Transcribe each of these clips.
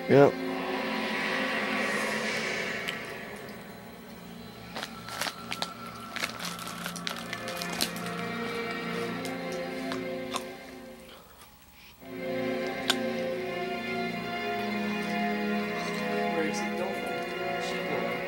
Yep. Where is it? Dolphin.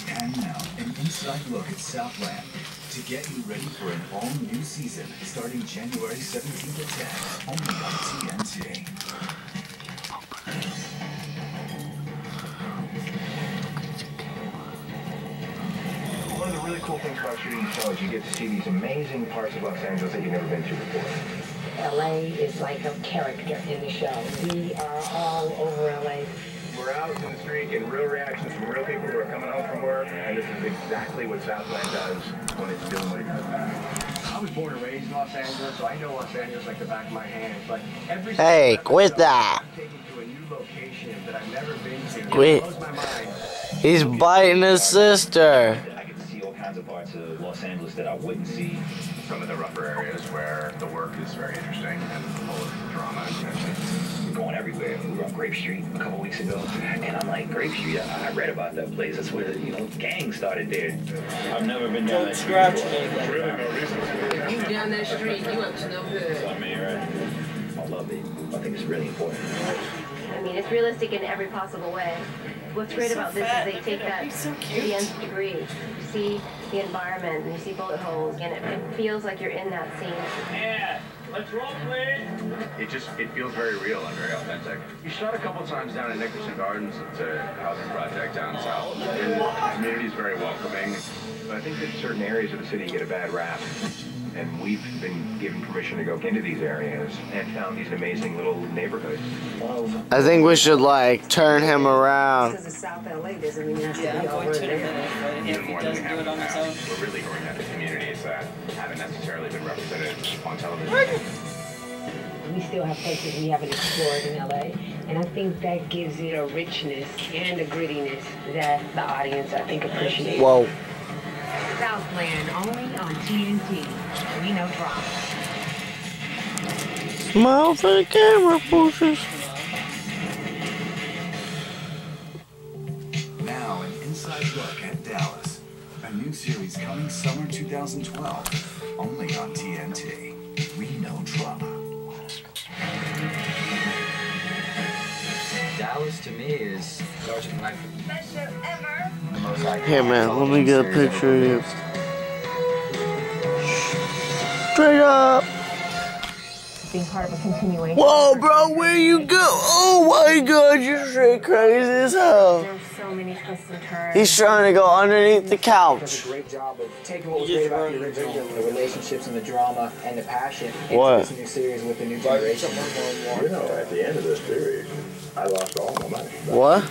And now, an inside look at Southland to get you ready for an all-new season starting January 17th at 10, only on TNT. One of the really cool things about shooting the show is you get to see these amazing parts of Los Angeles that you've never been to before. LA is like a character in the show. We are all over LA. We're out in the street getting real reactions from real people who are coming home from work, and this is exactly what Southland does when it's doing what it does. I was born and raised in Los Angeles, so I know Los Angeles like the back of my hand. But every Hey, quit that. I'm taking to a new location that I've never been to. Quit. It blows my mind. He's biting his sister. I get to see all kinds of parts of Los Angeles that I wouldn't see. Some of the rougher areas where the work is very interesting and full of drama and tension. We're going everywhere. We were on Grape Street a couple weeks ago, and I'm like, Grape Street, I read about that place. That's where, gangs started there. I've never been down that street before. Really no reason to. You down that street, you up to no good. I mean, right? I love it. I think it's really important. I mean, it's realistic in every possible way. What's great about this is they take that to the nth degree. You see the environment, and you see bullet holes, and it feels like you're in that scene. Yeah, let's roll, please. It feels very real and very authentic. We shot a couple times down in Nicholson Gardens. It's a housing project down south. And the community is very welcoming. But I think that certain areas of the city get a bad rap. And we've been given permission to go into these areas and found these amazing little neighborhoods. I think we should, like, turn him around. Because it's South LA doesn't mean it has to Yeah, be I'm over going to in a there. minute, but if he doesn't do it on his own. We're really going after communities that haven't necessarily been represented on television. We still have places we haven't explored in LA, and I think that gives it a richness and a grittiness that the audience, I think, appreciates. Whoa. Southland, only on TNT. We know drama. Smile for the camera, pushes. Now, an inside look at Dallas. A new series coming summer 2012, only on TNT. We know drama. Dallas to me is larger than life. Best show ever. The most iconic Here, man, let me get a television picture of you. series Straight up. Being part of a continuation. Whoa, bro, where you go? Oh my god, you're straight crazy as hell. There's so many twists and turns. He's trying to go underneath the does couch. a great job of taking what was great about the original, the relationships and the drama and the passion, What? into this new series with the new generation. At the end of this series, I lost all my money. What?